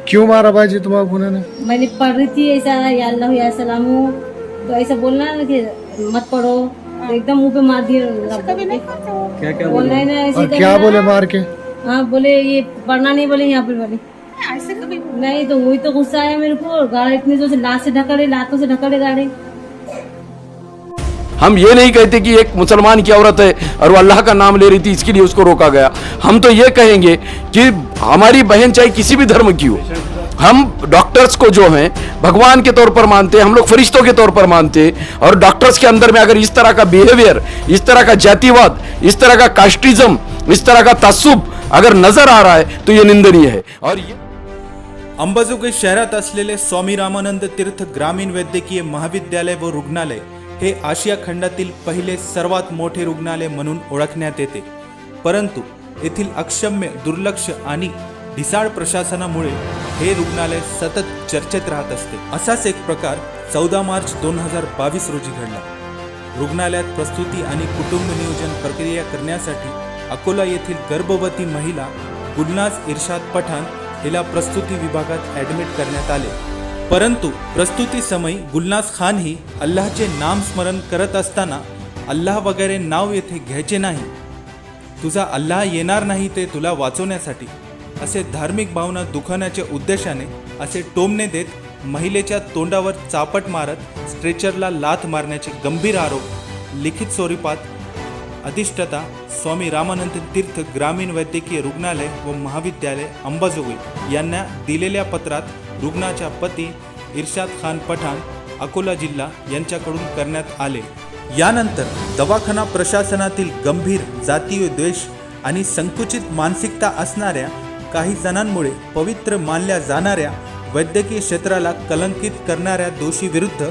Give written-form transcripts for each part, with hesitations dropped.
क्यों मारा भाई तुम्हारा उन्होंने? मैंने पढ़ रही थी ऐसा या अल्लाह या सलामू, तो ऐसा बोलना ना कि मत पढ़ो, तो एकदम मुंह पे मार दिया। क्या क्या बोल रहे ना ऐसे और क्या करना। बोले मार के? हाँ बोले ये पढ़ना नहीं, बोले यहाँ पे बोले ऐसे कभी नहीं, तो वही तो गुस्सा आया मेरे को। गाड़ी इतनी जोर से लात से ढकड़े, लातों से ढकड़े गाड़ी। हम ये नहीं कहते कि एक मुसलमान की औरत है और वो अल्लाह का नाम ले रही थी इसके लिए उसको रोका गया। हम तो ये कहेंगे कि हमारी बहन चाहे किसी भी धर्म की हो, हम डॉक्टर्स को जो हैं भगवान के तौर पर मानते हैं, हम लोग फरिश्तों के तौर पर मानते हैं। और डॉक्टर्स के अंदर में अगर इस तरह का बिहेवियर, इस तरह का जातिवाद, इस तरह का कास्टिज्म, इस तरह का तासुब अगर नजर आ रहा है तो ये निंदनीय है। और ये अंबाजोगाई शहरात असलेले स्वामी रामानंद तीर्थ ग्रामीण वैद्यकीय महाविद्यालय व रुग्णालय हे आशिया खंडातील पहिले सर्वात मोठे रुग्णालय म्हणून ओळखण्यात येते, परंतु येथील अक्षम्य दुर्लक्ष आणि ढिसाळ प्रशासनामुळे हे रुग्णालय सतत चर्चेत राहत असते। असाच एक प्रकार 14 मार्च 2022 रोजी घडला। रुग्णालयात प्रसूती आणि कुटुंब नियोजन प्रक्रिया करण्यासाठी अकोला येथील गर्भवती महिला गुलनाज इर्शाद पठाण हिला प्रसूती विभागात ॲडमिट करण्यात आले, परंतु प्रस्तुती समय गुलनाज खान ही अल्लाहचे नाम स्मरण करत असताना अल्लाह वगैरे नाव येथे घ्यायचे नाही, तुझा अल्लाह येणार नाही ते तुला वाचवण्यासाठी असे धार्मिक भावना दुखावण्याच्या उद्देशाने असे टोमणे देत महिलेच्या तोंडावर चापट मारत स्ट्रेचरला लाथ मारण्याचे गंभीर आरोप लिखित स्वरूपात अधिष्ठाता स्वामी रामानंद तीर्थ ग्रामीण वैद्यकीय रुग्णालय व महाविद्यालय अंबाजोगाई यांना दिलेल्या पत्रात रुग्णाच्या पती इर्शाद खान पठाण अकोला जिल्हा यांच्याकडून करण्यात आले। यानंतर दवाखाना प्रशासनातील गंभीर जातीय द्वेष आणि संकुचित मानसिकता असणाऱ्या काही जणांमुळे पवित्र मानल्या जाणाऱ्या वैद्यकीय क्षेत्राला कलंकित करणाऱ्या दोषी विरुद्ध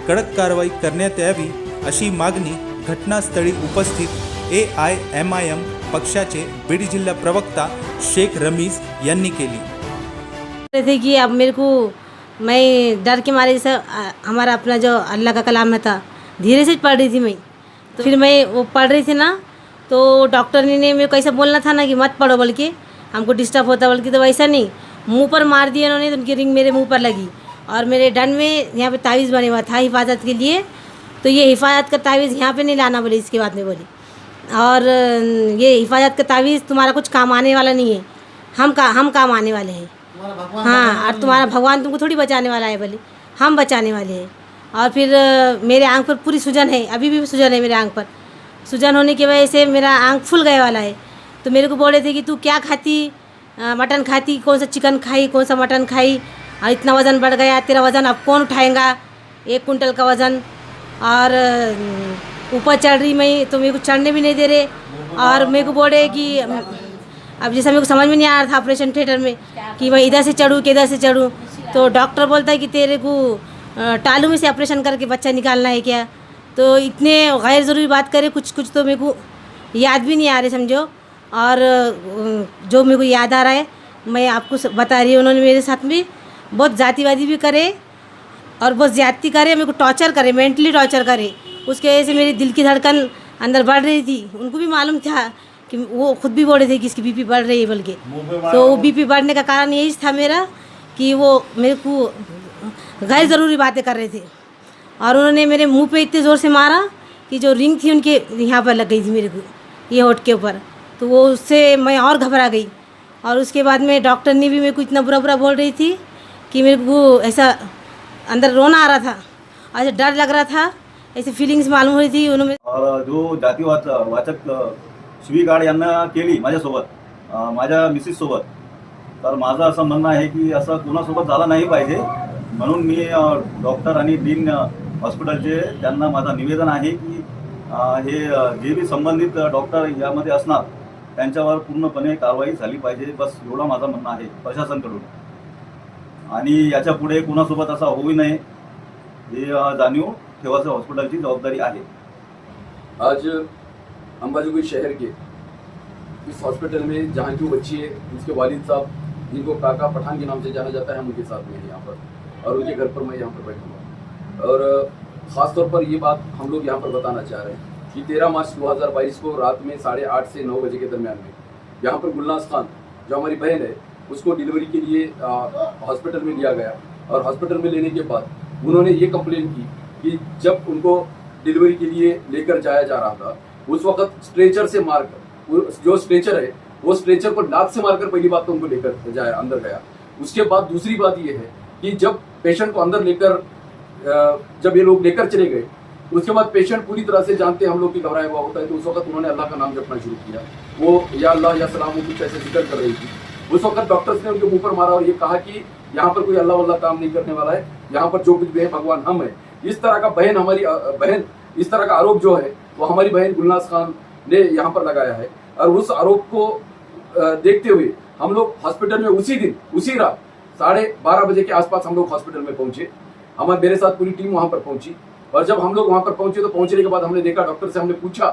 कडक कारवाई करण्यात यावी अशी मागणी घटनास्थळी उपस्थित AIMIM पक्षाचे बीड जिल्हा प्रवक्ता शेख रमीज यांनी केली। थे कि अब मेरे को, मैं डर के मारे जैसे हमारा अपना जो अल्लाह का कलाम में था, धीरे से पढ़ रही थी मैं, तो फिर मैं वो पढ़ रही थी ना, तो डॉक्टर ने मेरे को ऐसा बोलना था ना कि मत पढ़ो, बल्कि हमको डिस्टर्ब होता, बल्कि तो वैसा नहीं, मुंह पर मार दिए उन्होंने, तो उनकी रिंग मेरे मुंह पर लगी और मेरे डन में यहाँ पे तावीज़ बने हुआ था हिफाजत के लिए, तो ये हिफाजत का तावीज़ यहाँ पे नहीं लाना बोली, इसके बाद में बोली, और ये हिफाजत का तावीज़ तुम्हारा कुछ काम आने वाला नहीं है, हम काम आने वाले हैं, हाँ, और तुम्हारा भगवान तुमको थोड़ी बचाने वाला है, बोले हम बचाने वाले हैं। और फिर मेरे आँख पर पूरी सूजन है, अभी भी सूजन है मेरे आँख पर, सूजन होने की वजह से मेरा आँख फूल गए वाला है। तो मेरे को बोले थे कि तू क्या खाती, मटन खाती, कौन सा चिकन खाई, कौन सा मटन खाई, और इतना वज़न बढ़ गया, तेरा वज़न अब कौन उठाएगा, 1 कुंटल का वज़न, और ऊपर चढ़ रही मैं, तो मेरे को चढ़ने भी नहीं दे रहे, और मेरे को बोले कि अब जैसा मेरे को समझ में नहीं आ रहा था ऑपरेशन थिएटर में कि मैं इधर से चढ़ूँ कि इधर से चढ़ूँ, तो डॉक्टर बोलता है कि तेरे को टालू में से ऑपरेशन करके बच्चा निकालना है क्या। तो इतने गैर ज़रूरी बात करे, कुछ तो मेरे को याद भी नहीं आ रहे समझो, और जो मेरे को याद आ रहा है मैं आपको बता रही हूँ। उन्होंने मेरे साथ में बहुत जातिवादी भी करे और बहुत ज़्यादती करे, मेरे को टॉर्चर करे, मेंटली टॉर्चर करे, उसके वजह से मेरी दिल की धड़कन अंदर बढ़ रही थी। उनको भी मालूम था कि वो खुद भी बोल रहे थे कि इसकी बीपी बढ़ रही है बल्कि, तो वो बीपी बढ़ने का कारण यही था मेरा कि वो मेरे को गैर ज़रूरी बातें कर रहे थे, और उन्होंने मेरे मुंह पे इतने ज़ोर से मारा कि जो रिंग थी उनके यहाँ पर लग गई थी मेरे को, ये होठ के ऊपर, तो वो उससे मैं और घबरा गई। और उसके बाद में डॉक्टर ने भी मेरे को इतना बुरा बोल रही थी कि मेरे को ऐसा अंदर रोना आ रहा था, ऐसा डर लग रहा था, ऐसी फीलिंग्स मालूम हो रही थी। उन्होंने जो जातीवाचक शिवीगाळ यांना केली माझ्यासोबत, माझ्या मिसेससोबत, तर माझं असं म्हणणं आहे की असं कोणासोबत झालं नाही पाहिजे, म्हणून मी डॉक्टर आणि डीन हॉस्पिटलचे त्यांना माझं निवेदन आहे की हे जे भी संबंधित डॉक्टर यामध्ये असणार त्यांच्यावर पूर्णपणे कारवाई झाली पाहिजे, बस एवढं माझं म्हणणं आहे प्रशासनाकडून, आणि याच्या पुढे कोणासोबत असा होऊ नये हे जाणीव ठेवायचं हॉस्पिटलची जबाबदारी आहे। आज अंबाजोगाई शहर के इस हॉस्पिटल में जहाँ की बच्ची है, उसके वालिद साहब जिनको काका पठान के नाम से जाना जाता है, हम उनके साथ में हैं यहाँ पर, और उनके घर पर मैं यहाँ पर बैठा हूँ। और ख़ास तौर पर ये बात हम लोग यहाँ पर बताना चाह रहे हैं कि 13 मार्च 2022 को रात में 8:30 से 9 बजे के दरमियान में यहाँ पर गुलनाज खान जो हमारी बहन है, उसको डिलीवरी के लिए हॉस्पिटल में लिया गया और हॉस्पिटल में लेने के बाद उन्होंने ये कंप्लेन की कि जब उनको डिलीवरी के लिए लेकर जाया जा रहा था उस वक्त स्ट्रेचर से मारकर, जो स्ट्रेचर है वो स्ट्रेचर को लात से मारकर पहली बात तो उनको लेकर जाया, अंदर गया। उसके बाद दूसरी बात ये है कि जब पेशेंट को अंदर लेकर जब ये लोग लेकर चले गए उसके बाद पेशेंट पूरी तरह से जानते हम लोग की घबराया हुआ होता है, तो उस वक्त उन्होंने अल्लाह का नाम जपना शुरू किया। वो या अल्लाह या सलाम वो कुछ ऐसे जिक्र कर रही थी। उस वक्त डॉक्टर्स ने उनके मुंह पर मारा और ये कहा कि यहाँ पर कोई अल्लाह वल्लाह काम नहीं करने वाला है, यहाँ पर जो कुछ भी है भगवान हम है। इस तरह का बहन इस तरह का आरोप जो है वो हमारी बहन गुलनाज खान ने यहाँ पर लगाया है। और उस आरोप को देखते हुए हम लोग हॉस्पिटल में उसी दिन उसी रात 12:30 बजे के आसपास हम लोग हॉस्पिटल में पहुंचे। मेरे साथ पूरी टीम वहां पर पहुंची और जब हम लोग वहां पर पहुंचे तो पहुंचने के बाद हमने देखा, डॉक्टर से हमने पूछा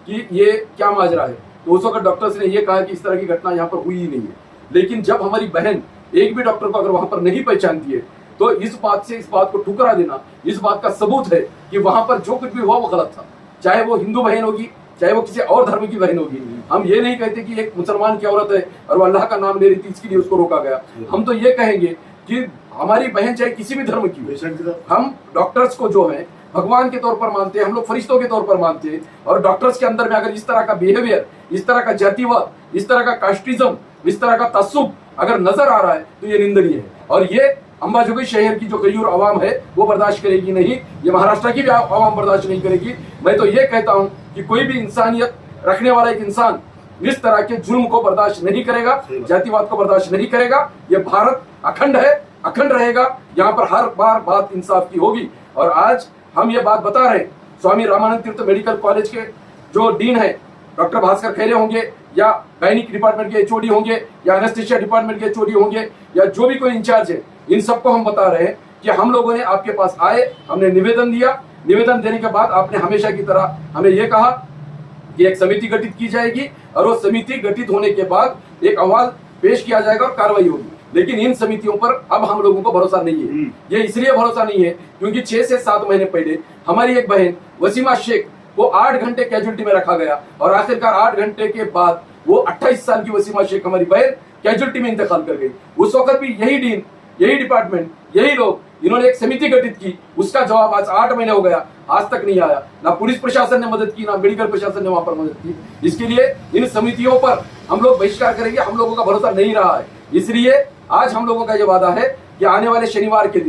कि ये क्या माजरा है, तो उस वक्त डॉक्टर्स ने ये कहा कि इस तरह की घटना यहाँ पर हुई ही नहीं है। लेकिन जब हमारी बहन एक भी डॉक्टर को अगर वहां पर नहीं पहचानती है तो इस बात को ठुकरा देना इस बात का सबूत है कि वहां पर जो कुछ भी हुआ वो गलत था। चाहे वो हिंदू बहन होगी, चाहे वो किसी और धर्म की बहन होगी। हम ये नहीं कहते कि एक मुसलमान की औरत है और वो अल्लाह का नाम ले रही थी इसके लिए उसको रोका गया। हम तो ये कहेंगे कि हमारी बहन चाहे किसी भी धर्म की हो, हम डॉक्टर्स को जो है भगवान के तौर पर मानते हैं, हम लोग फरिश्तों के तौर पर मानते हैं। और डॉक्टर्स के अंदर में अगर इस तरह का बिहेवियर, इस तरह का जातिवाद, इस तरह का कास्टिज्म, इस तरह का तस्सुब अगर नजर आ रहा है तो ये निंदनीय है। और ये अंबाजोगाई शहर की जो गरीब आवाम है वो बर्दाश्त करेगी नहीं, ये महाराष्ट्र की भी आवाम बर्दाश्त नहीं करेगी। मैं तो ये कहता हूँ कि कोई भी इंसानियत रखने वाला एक इंसान इस तरह के जुल्म को बर्दाश्त नहीं करेगा, जातिवाद को बर्दाश्त नहीं करेगा। ये भारत अखंड है, अखंड रहेगा, यहाँ पर हर बार बात इंसाफ की होगी। और आज हम ये बात बता रहे हैं, स्वामी रामानंद तीर्थ मेडिकल कॉलेज के जो डीन है डॉक्टर भास्कर खैरे होंगे या गायनिक डिपार्टमेंट के एचओडी होंगे या एनेस्थीसिया डिपार्टमेंट के एचओडी होंगे या जो भी कोई इंचार्ज है, इन सबको हम बता रहे हैं कि हम लोगों ने आपके पास आए, हमने निवेदन दिया। निवेदन देने के बाद आपने हमेशा की तरह हमें यह कहा कि एक समिति गठित की जाएगी और वो समिति गठित होने के बाद एक अहवाल पेश किया जाएगा और कार्रवाई होगी। लेकिन इन समितियों पर अब हम लोगों को भरोसा नहीं है। ये इसलिए भरोसा नहीं है क्योंकि 6 से 7 महीने पहले हमारी एक बहन वसीमा शेख को 8 घंटे कैजुअलिटी में रखा गया और आखिरकार 8 घंटे के बाद वो 28 साल की वसीमा शेख हमारी बहन कैजुअलिटी में इंतकाल कर गई। उस वक्त भी यही डीन, यही डिपार्टमेंट, यही लोग इन्होंने एक समिति गठित की, उसका जवाब आज 8 महीने हो गया, आज तक नहीं आया। ना पुलिस प्रशासन ने मदद की, ना मेडिकल प्रशासन ने वहां पर मदद की। इसके लिए इन समितियों पर हम लोग बहिष्कार करेंगे, हम लोगों का भरोसा नहीं रहा है। इसलिए आज हम लोगों का यह वादा है कि आने वाले शनिवार के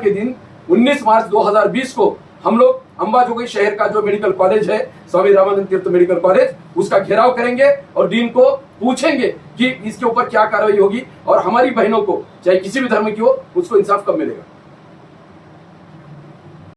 दिन 19 मार्च 2020 को हम लोग अंबाजोगाई शहर का जो मेडिकल कॉलेज है स्वामी रामानंद तीर्थ मेडिकल कॉलेज, उसका घेराव करेंगे और डीन को पूछेंगे कि इसके ऊपर क्या कार्रवाई होगी और हमारी बहनों को चाहे किसी भी धर्म की हो उसको इंसाफ कब मिलेगा।